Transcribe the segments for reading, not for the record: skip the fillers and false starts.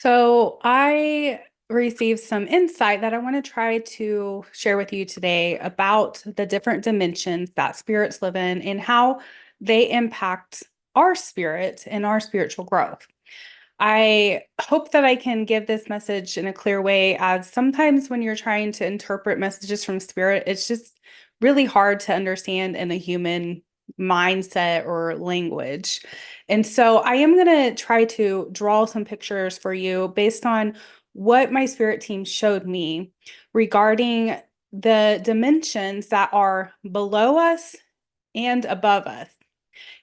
So I received some insight that I want to try to share with you today about the different dimensions that spirits live in and how they impact our spirit and our spiritual growth. I hope that I can give this message in a clear way, as sometimes when you're trying to interpret messages from spirit, it's just really hard to understand in a human mindset or language. And so I am going to try to draw some pictures for you based on what my spirit team showed me regarding the dimensions that are below us and above us.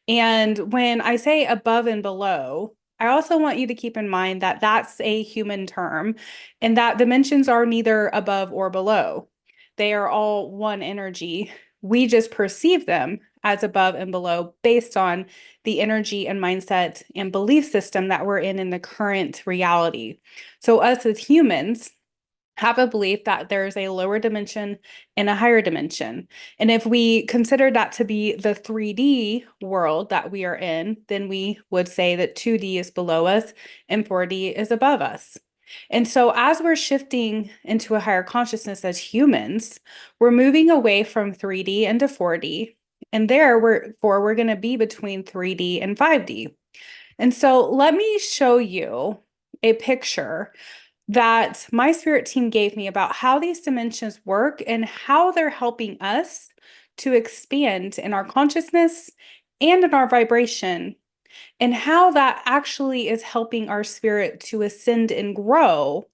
And when I say above and below, I also want you to keep in mind that that's a human term and that dimensions are neither above or below. They are all one energy. We just perceive them as above and below based on the energy and mindset and belief system that we're in the current reality. So, us as humans, have a belief that there's a lower dimension and a higher dimension. And if we consider that to be the 3D world that we are in, then we would say that 2D is below us and 4D is above us. And so, as we're shifting into a higher consciousness as humans, we're moving away from 3D into 4D. And we're going to be between 3D and 5D. And so, let me show you a picture that my spirit team gave me about how these dimensions work and how they're helping us to expand in our consciousness and in our vibration, and how that actually is helping our spirit to ascend and grow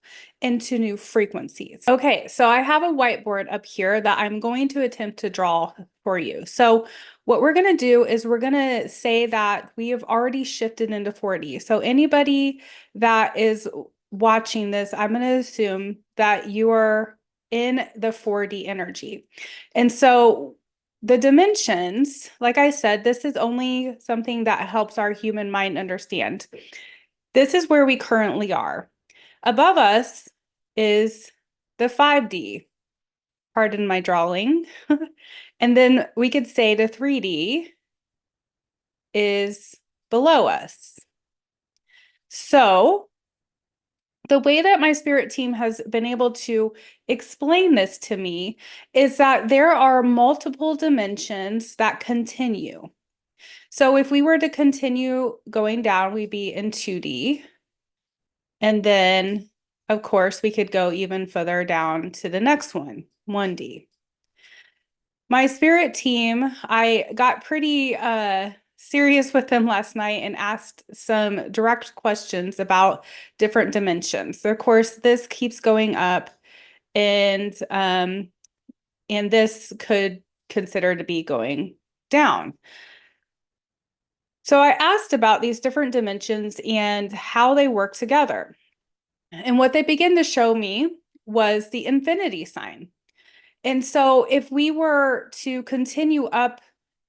into new frequencies. Okay, so I have a whiteboard up here that I'm going to attempt to draw for you. So what we're going to do is we're going to say that we have already shifted into 4D. So anybody that is watching this, I'm going to assume that you are in the 4D energy. And so the dimensions, like I said, this is only something that helps our human mind understand. This is where we currently are. Above us is the 5D, pardon my drawing. And then we could say the 3D is below us. So the way that my spirit team has been able to explain this to me is that there are multiple dimensions that continue. So if we were to continue going down, we'd be in 2D. And then, of course, we could go even further down to the next one, 1D. My spirit team, I got pretty serious with them last night and asked some direct questions about different dimensions. So of course, this keeps going up, and this could consider to be going down. So I asked about these different dimensions and how they work together. And what they began to show me was the infinity sign. And so if we were to continue up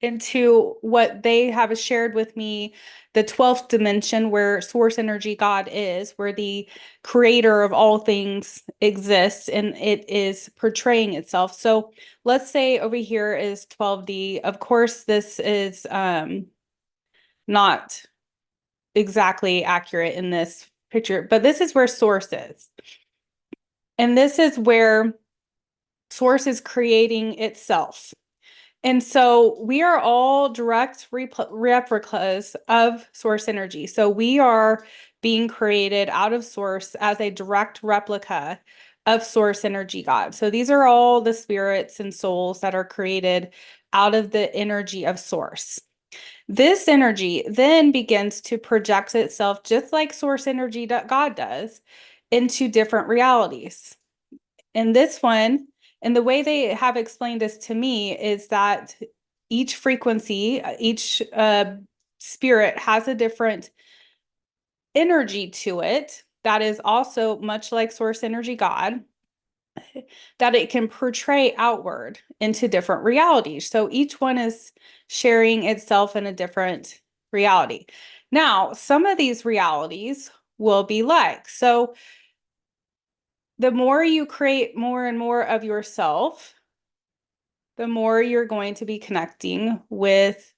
into what they have shared with me, the 12th dimension where source energy God is, where the creator of all things exists and it is portraying itself. So let's say over here is 12D. Of course, this is not exactly accurate in this picture, but this is where source is. And this is where source is creating itself. And so we are all direct replicas of source energy. So we are being created out of source as a direct replica of source energy God. So these are all the spirits and souls that are created out of the energy of source. This energy then begins to project itself, just like source energy God does, into different realities. And this one, and the way they have explained this to me is that each frequency, each spirit has a different energy to it that is also much like source energy God, that it can portray outward into different realities. So each one is sharing itself in a different reality. Now, some of these realities will be like, so the more you create more and more of yourself, the more you're going to be connecting with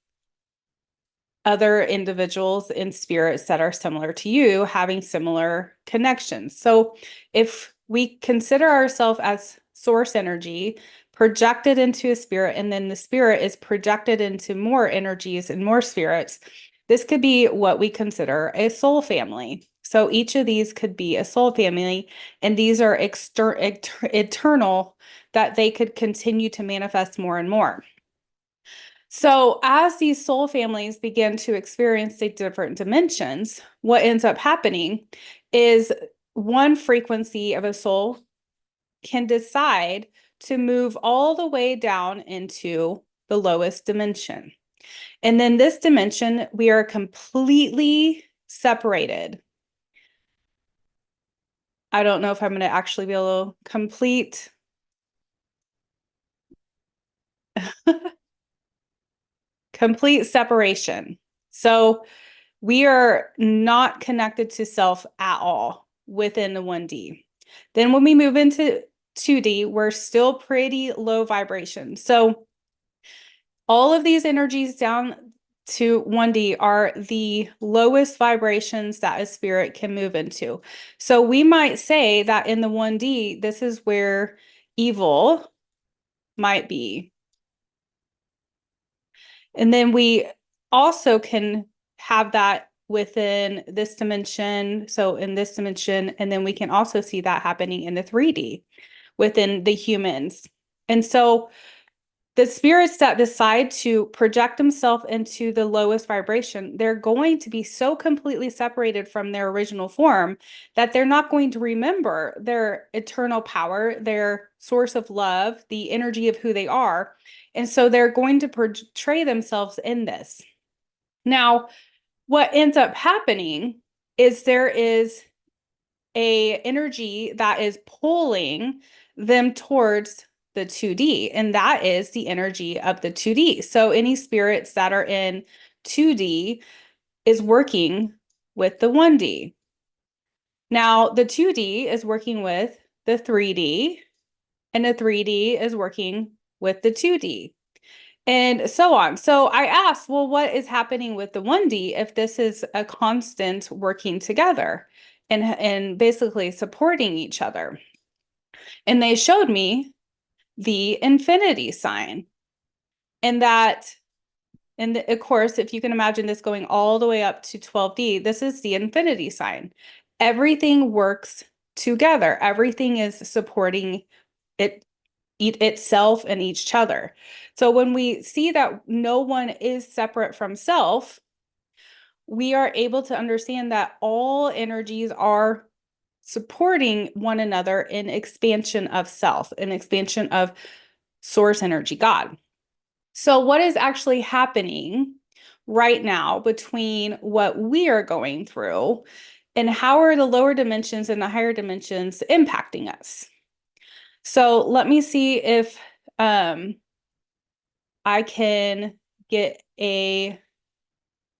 other individuals in spirits that are similar to you, having similar connections. So if we consider ourselves as source energy projected into a spirit, and then the spirit is projected into more energies and more spirits, this could be what we consider a soul family. So each of these could be a soul family, and these are eternal, that they could continue to manifest more and more. So as these soul families begin to experience the different dimensions, what ends up happening is one frequency of a soul can decide to move all the way down into the lowest dimension. And then this dimension, we are completely separated. I don't know if I'm going to actually be able to complete. Complete separation. So we are not connected to self at all within the 1D. Then when we move into 2D, we're still pretty low vibration. So all of these energies down to 1D are the lowest vibrations that a spirit can move into. So we might say that in the 1D, this is where evil might be. And then we also can have that within this dimension. So in this dimension, and then we can also see that happening in the 3D within the humans. And so the spirits that decide to project themselves into the lowest vibration, they're going to be so completely separated from their original form that they're not going to remember their eternal power, their source of love, the energy of who they are. And so they're going to portray themselves in this. Now, what ends up happening is there is a energy that is pulling them towards the 2D, and that is the energy of the 2D. So any spirits that are in 2D is working with the 1D. Now, the 2D is working with the 3D, and the 3D is working with the 2D, and so on. So I asked, well, what is happening with the 1D if this is a constant working together and basically supporting each other? And they showed me the infinity sign. And that, and of course, if you can imagine this going all the way up to 12D, this is the infinity sign. Everything works together. Everything is supporting itself and each other. So when we see that no one is separate from self, we are able to understand that all energies are supporting one another in expansion of self, in expansion of source energy, God. So what is actually happening right now between what we are going through and how are the lower dimensions and the higher dimensions impacting us? So let me see if I can get a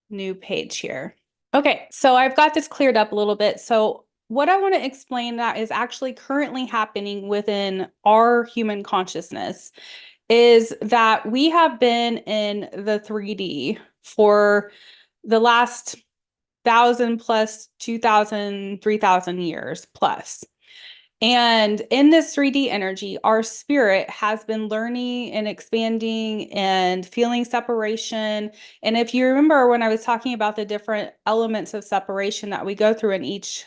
new page here. Okay, so I've got this cleared up a little bit. So what I want to explain that is actually currently happening within our human consciousness is that we have been in the 3D for the last 1,000 plus 2,000, 3,000 years plus. And in this 3D energy, our spirit has been learning and expanding and feeling separation. And if you remember when I was talking about the different elements of separation that we go through in each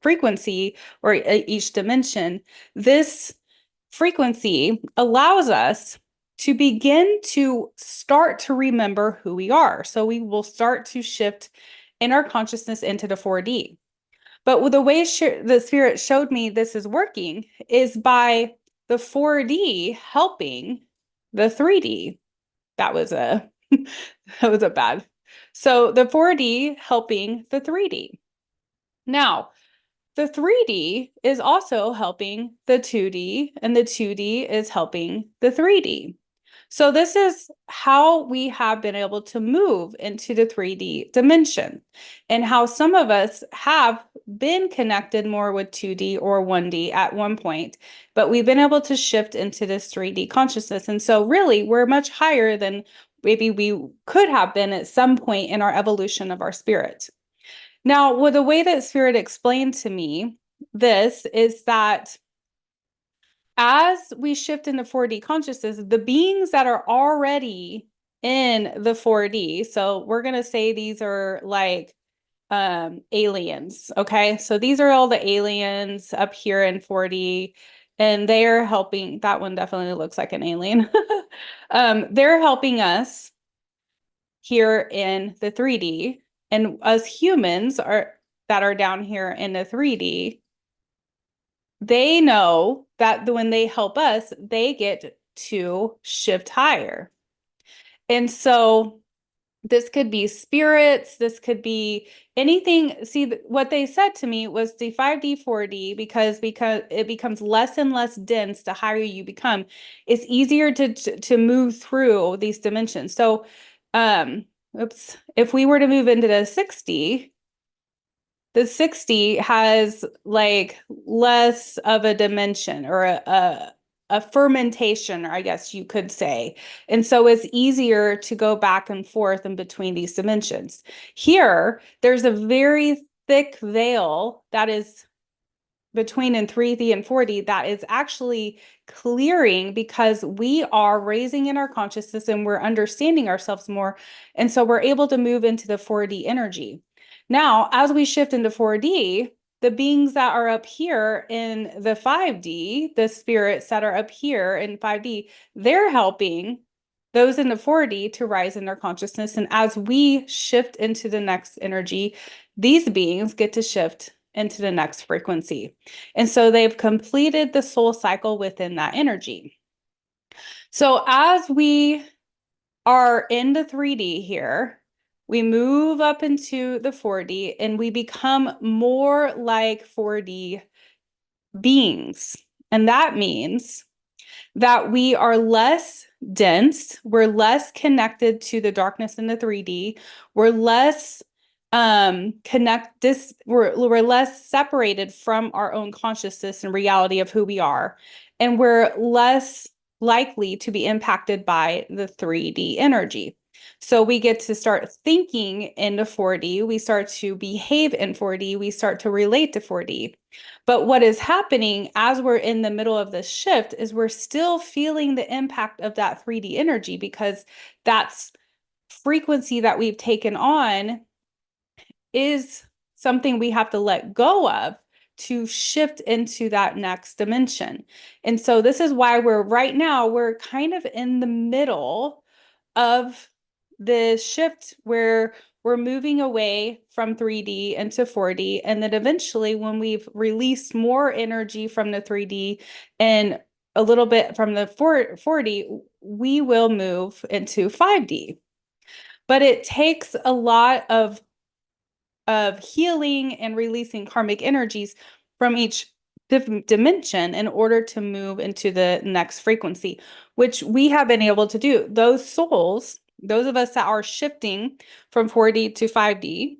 frequency or each dimension, this frequency allows us to begin to start to remember who we are. So we will start to shift in our consciousness into the 4D. But the way the spirit showed me this is working is by the 4D helping the 3D. That was a that was a bad. So the 4D helping the 3D. Now, the 3D is also helping the 2D, and the 2D is helping the 3D. So this is how we have been able to move into the 3D dimension, and how some of us have been connected more with 2D or 1D at one point, but we've been able to shift into this 3D consciousness. And so really, we're much higher than maybe we could have been at some point in our evolution of our spirit. Now, with the way that Spirit explained to me this is that as we shift into 4D consciousness, the beings that are already in the 4D, so we're going to say these are like aliens, okay? So these are all the aliens up here in 4D, and they're helping. That one definitely looks like an alien. They're helping us here in the 3D, and us humans that are down here in the 3D, they know that when they help us, they get to shift higher. And so this could be spirits, this could be anything. See, what they said to me was the 5D, 4D, because it becomes less and less dense the higher you become, it's easier to move through these dimensions. So, if we were to move into the 60 has like less of a dimension or a fermentation, I guess you could say. And so it's easier to go back and forth in between these dimensions. Here, there's a very thick veil that is between in 3D and 4D that is actually clearing because we are raising in our consciousness and we're understanding ourselves more. And so we're able to move into the 4D energy. Now, as we shift into 4D, the beings that are up here in the 5D, the spirits that are up here in 5D, they're helping those in the 4D to rise in their consciousness. And as we shift into the next energy, these beings get to shift into the next frequency. And so they've completed the soul cycle within that energy. So as we are in the 3D here, we move up into the 4D and we become more like 4D beings. And that means that we are less dense, we're less connected to the darkness in the 3D, we're less we're less separated from our own consciousness and reality of who we are, and we're less likely to be impacted by the 3D energy. So we get to start thinking into 4D, we start to behave in 4D, we start to relate to 4D. But what is happening as we're in the middle of this shift is we're still feeling the impact of that 3D energy because that's frequency that we've taken on is something we have to let go of to shift into that next dimension. And so this is why we're kind of in the middle of the shift where we're moving away from 3D into 4D. And then eventually, when we've released more energy from the 3D and a little bit from the 4D, we will move into 5D. But it takes a lot of healing and releasing karmic energies from each dimension in order to move into the next frequency, which we have been able to do. Those souls, those of us that are shifting from 4D to 5D,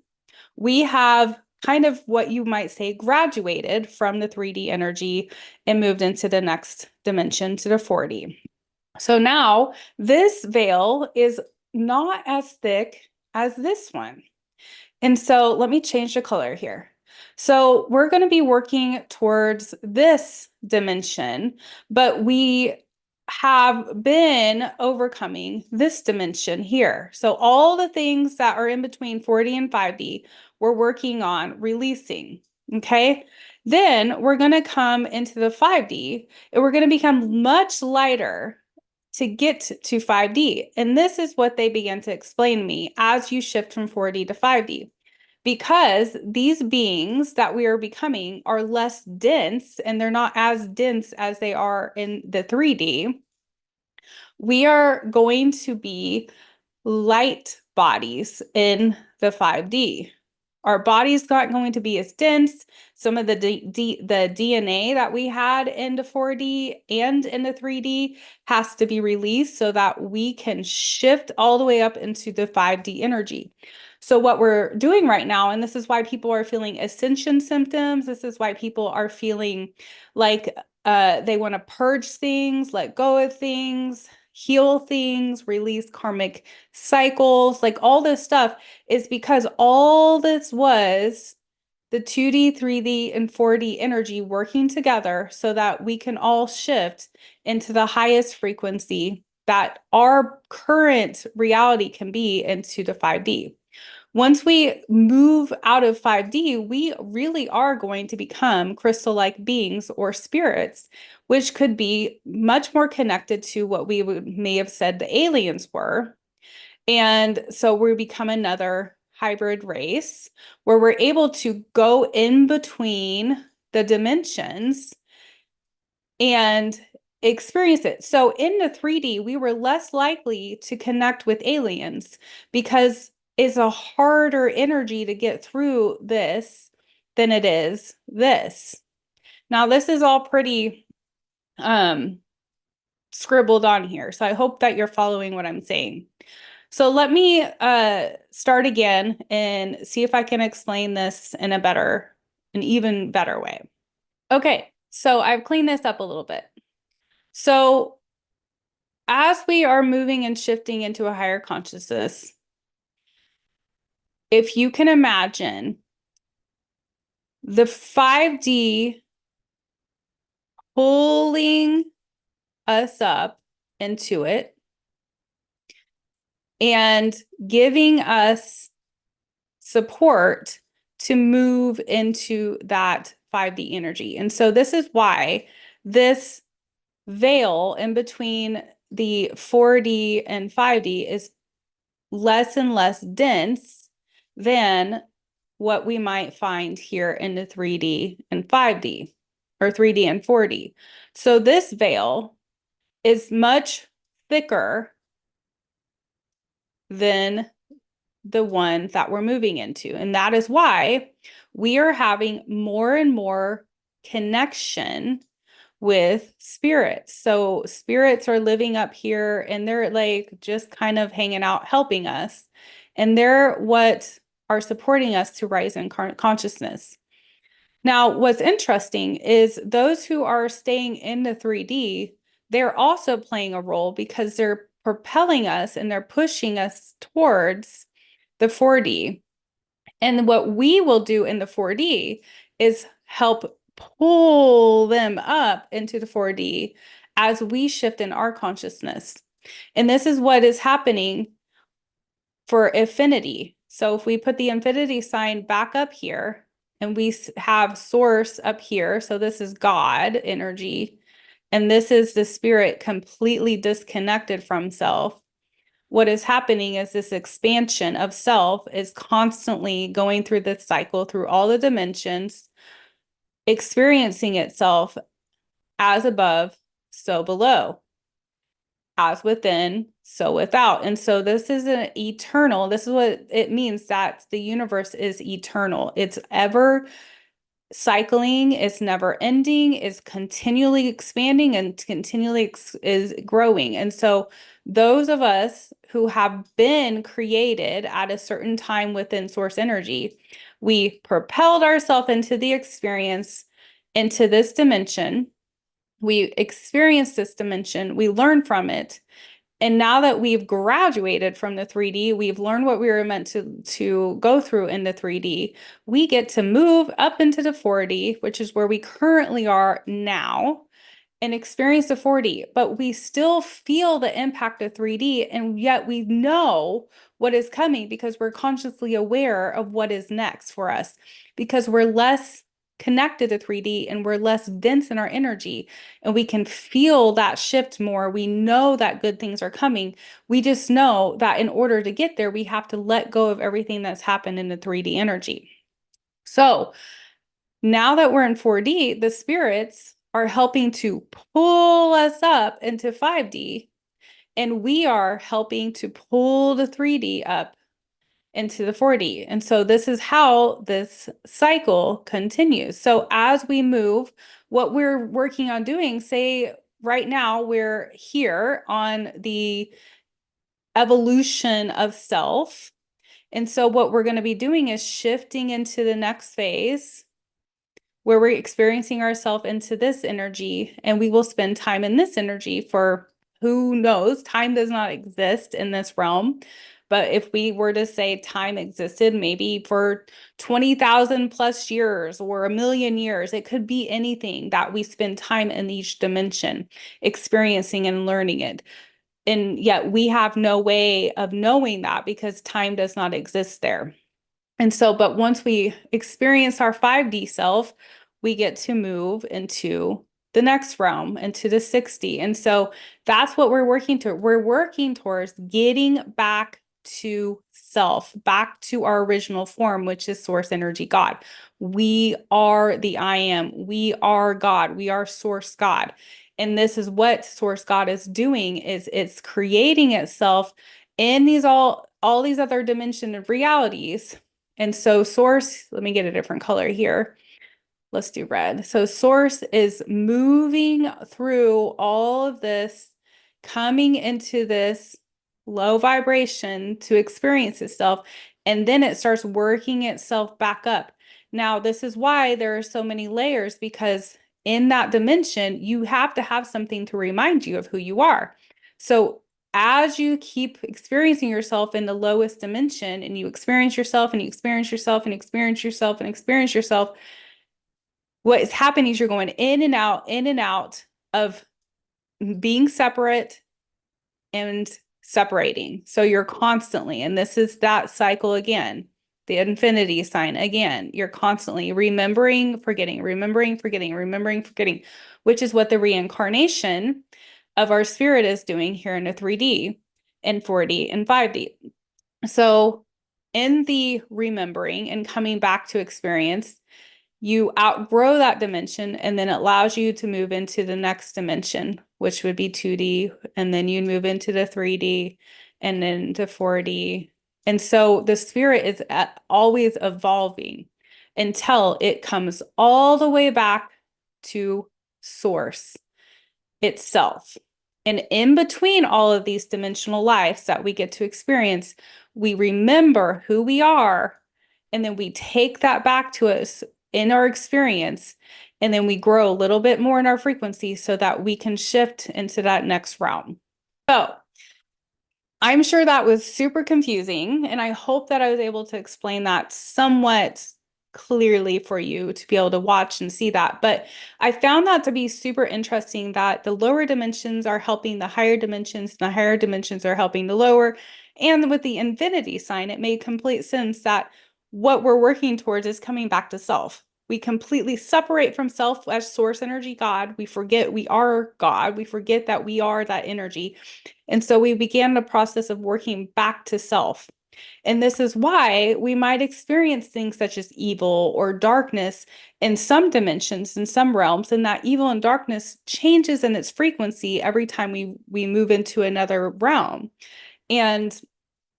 we have kind of what you might say graduated from the 3D energy and moved into the next dimension to the 4D. So now this veil is not as thick as this one. And so let me change the color here. So we're going to be working towards this dimension, but we have been overcoming this dimension here. So all the things that are in between 4D and 5D, we're working on releasing. Okay. Then we're going to come into the 5D and we're going to become much lighter to get to 5D. And this is what they began to explain to me as you shift from 4D to 5D. Because these beings that we are becoming are less dense and they're not as dense as they are in the 3D, we are going to be light bodies in the 5D. Our body's not going to be as dense. Some of the DNA that we had in the 4D and in the 3D has to be released so that we can shift all the way up into the 5D energy. So what we're doing right now, and this is why people are feeling ascension symptoms, this is why people are feeling like they want to purge things, let go of things, heal things, release karmic cycles, like all this stuff is because all this was the 2D, 3D, and 4D energy working together so that we can all shift into the highest frequency that our current reality can be into the 5D. Once we move out of 5D, we really are going to become crystal-like beings or spirits, which could be much more connected to what may have said the aliens were. And so we become another hybrid race where we're able to go in between the dimensions and experience it. So in the 3D, we were less likely to connect with aliens because it's a harder energy to get through this than it is this. Now, this is all pretty scribbled on here, so I hope that you're following what I'm saying. So let me start again and see if I can explain this in an even better way. Okay, so I've cleaned this up a little bit. So as we are moving and shifting into a higher consciousness, if you can imagine the 5D pulling us up into it and giving us support to move into that 5D energy. And so this is why this veil in between the 4D and 5D is less and less dense than what we might find here in the 3D and 5D or 3D and 4D. So this veil is much thicker than the one that we're moving into. And that is why we are having more and more connection with spirits. So spirits are living up here and they're like just kind of hanging out, helping us. And they're what are supporting us to rise in consciousness. Now, what's interesting is those who are staying in the 3D, they're also playing a role because they're propelling us and they're pushing us towards the 4D. And what we will do in the 4D is help pull them up into the 4D as we shift in our consciousness. And this is what is happening for affinity. So if we put the infinity sign back up here and we have source up here, so this is God energy, and this is the spirit completely disconnected from self. What is happening is this expansion of self is constantly going through this cycle through all the dimensions, experiencing itself as above, so below, as within, so without. And so this is an eternal, this is what it means that the universe is eternal. It's ever cycling, it's never ending, is continually expanding and continually is growing. And so those of us who have been created at a certain time within source energy, we propelled ourselves into the experience, into this dimension. We experienced this dimension, we learn from it. And now that we've graduated from the 3D, we've learned what we were meant to go through in the 3D, we get to move up into the 4D, which is where we currently are now, and experience the 4D. But we still feel the impact of 3D, and yet we know what is coming because we're consciously aware of what is next for us, because we're less connected to 3D and we're less dense in our energy and we can feel that shift more. We know that good things are coming. We just know that in order to get there, we have to let go of everything that's happened in the 3D energy. So now that we're in 4D, the spirits are helping to pull us up into 5D, and we are helping to pull the 3D up into the 4D. And so this is how this cycle continues. So as we move, what we're working on doing, say right now we're here on the evolution of self. And so what we're going to be doing is shifting into the next phase where we're experiencing ourselves into this energy, and we will spend time in this energy for who knows? Time does not exist in this realm. But if we were to say time existed maybe for 20,000 plus years or a million years, it could be anything that we spend time in each dimension experiencing and learning it. And yet we have no way of knowing that because time does not exist there. And so, but once we experience our 5D self, we get to move into the next realm, into the 6D. And so that's what we're working to. We're working towards getting back to self, back to our original form, which is source energy God. We are the I am. We are God. We are source God. And this is what source God is doing, is it's creating itself in these all these other dimension of realities. And so source, let me get a different color here. Let's do red. So source is moving through all of this, coming into this low vibration to experience itself, and then it starts working itself back up. Now, this is why there are so many layers, because in that dimension, you have to have something to remind you of who you are. So as you keep experiencing yourself in the lowest dimension, and you experience yourself and you experience yourself and experience yourself and experience yourself, what is happening is you're going in and out of being separate and separating. So you're constantly, and this is that cycle again, the infinity sign again. You're constantly remembering, forgetting, remembering, forgetting, remembering, forgetting, which is what the reincarnation of our spirit is doing here in a 3D and 4D and 5D. So in the remembering and coming back to experience, you outgrow that dimension, and then it allows you to move into the next dimension, which would be 2D, and then you move into the 3D and then to 4D. And so the spirit is always evolving until it comes all the way back to source itself. And in between all of these dimensional lives that we get to experience, we remember who we are, and then we take that back to us in our experience, and then we grow a little bit more in our frequency so that we can shift into that next realm. So I'm sure that was super confusing, and I hope that I was able to explain that somewhat clearly for you to be able to watch and see that. But I found that to be super interesting, that the lower dimensions are helping the higher dimensions, and the higher dimensions are helping the lower. And with the infinity sign, it made complete sense that what we're working towards is coming back to self. We completely separate from self as source energy God. We forget we are God. We forget that we are that energy. And so we began the process of working back to self. And this is why we might experience things such as evil or darkness in some dimensions, in some realms, and that evil and darkness changes in its frequency every time we move into another realm. And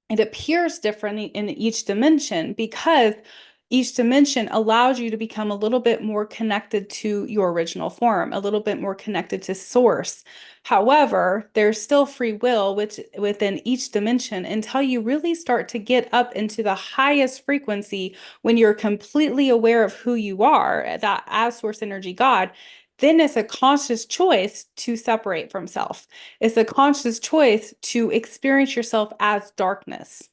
it appears different in each dimension because each dimension allows you to become a little bit more connected to your original form, a little bit more connected to source. However, there's still free will within each dimension until you really start to get up into the highest frequency, when you're completely aware of who you are, that as source energy God. Then it's a conscious choice to separate from self. It's a conscious choice to experience yourself as darkness.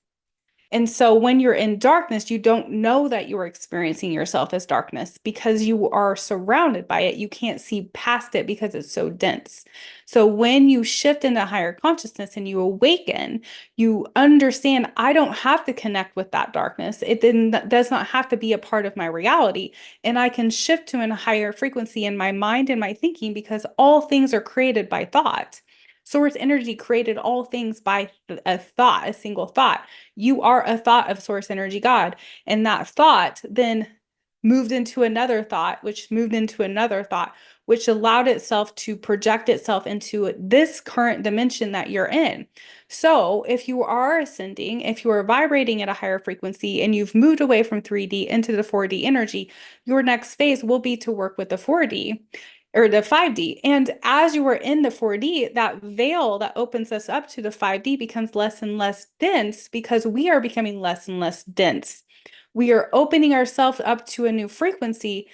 And so when you're in darkness, you don't know that you're experiencing yourself as darkness because you are surrounded by it. You can't see past it because it's so dense. So when you shift into higher consciousness and you awaken, you understand, I don't have to connect with that darkness. It does not have to be a part of my reality. And I can shift to a higher frequency in my mind and my thinking, because all things are created by thought. Source energy created all things by a thought, a single thought. You are a thought of source energy God. And that thought then moved into another thought, which moved into another thought, which allowed itself to project itself into this current dimension that you're in. So if you are ascending, if you are vibrating at a higher frequency and you've moved away from 3D into the 4D energy, your next phase will be to work with the 4D or the 5D. And as you are in the 4D, that veil that opens us up to the 5D becomes less and less dense because we are becoming less and less dense. We are opening ourselves up to a new frequency,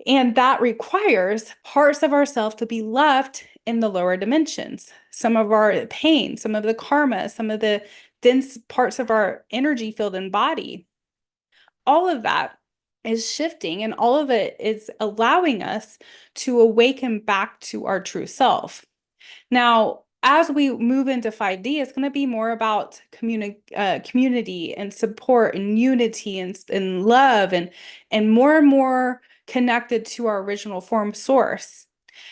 and that requires parts of ourselves to be left in the lower dimensions, some of our pain, some of the karma, some of the dense parts of our energy field and body. All of that is shifting, and all of it is allowing us to awaken back to our true self. Now, as we move into 5D, it's going to be more about community and support and unity and love and more connected to our original form source.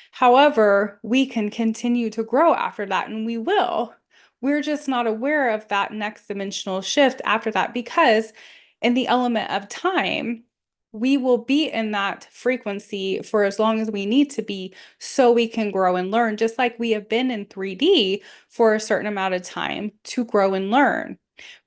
However, we can continue to grow after that, and we will. We're just not aware of that next dimensional shift after that because in the element of time, we will be in that frequency for as long as we need to be so we can grow and learn, just like we have been in 3D for a certain amount of time to grow and learn.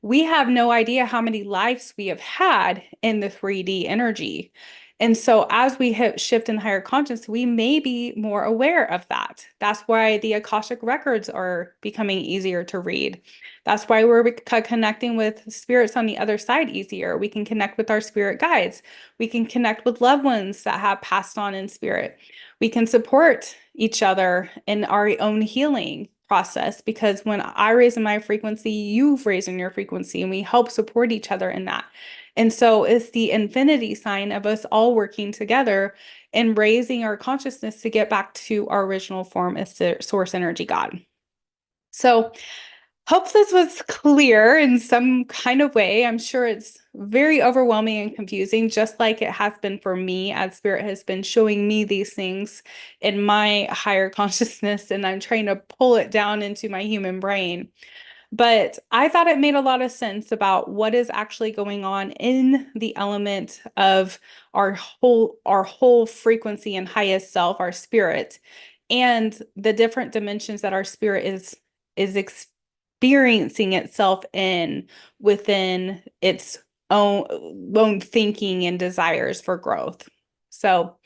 We have no idea how many lives we have had in the 3D energy. And so as we shift in higher consciousness, we may be more aware of that. That's why the Akashic records are becoming easier to read. That's why we're connecting with spirits on the other side easier. We can connect with our spirit guides. We can connect with loved ones that have passed on in spirit. We can support each other in our own healing process, because when I raise in my frequency, you've raised in your frequency, and we help support each other in that. And so it's the infinity sign of us all working together and raising our consciousness to get back to our original form as source energy God. So hope this was clear in some kind of way. I'm sure it's very overwhelming and confusing, just like it has been for me, as Spirit has been showing me these things in my higher consciousness, and I'm trying to pull it down into my human brain. But I thought it made a lot of sense about what is actually going on in the element of our whole frequency and highest self, our spirit, and the different dimensions that our spirit is experiencing itself in within its own thinking and desires for growth. So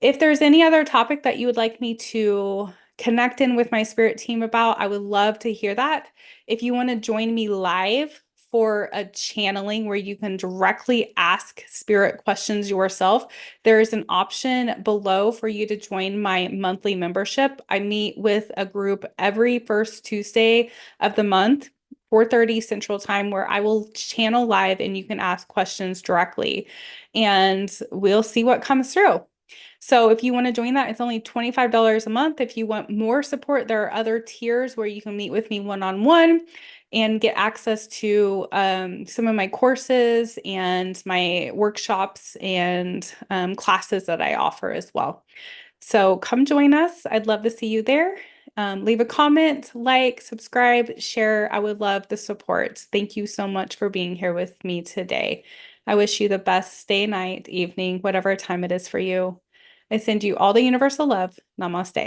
if there's any other topic that you would like me to connect in with my spirit team about, I would love to hear that. If you want to join me live for a channeling where you can directly ask spirit questions yourself, there is an option below for you to join my monthly membership. I meet with a group every first Tuesday of the month, 4:30 Central Time, where I will channel live and you can ask questions directly, and we'll see what comes through. So if you want to join that, it's only $25 a month. If you want more support, there are other tiers where you can meet with me one-on-one and get access to some of my courses and my workshops and classes that I offer as well. So come join us. I'd love to see you there. Leave a comment, like, subscribe, share. I would love the support. Thank you so much for being here with me today. I wish you the best day, night, evening, whatever time it is for you. I send you all the universal love. Namaste.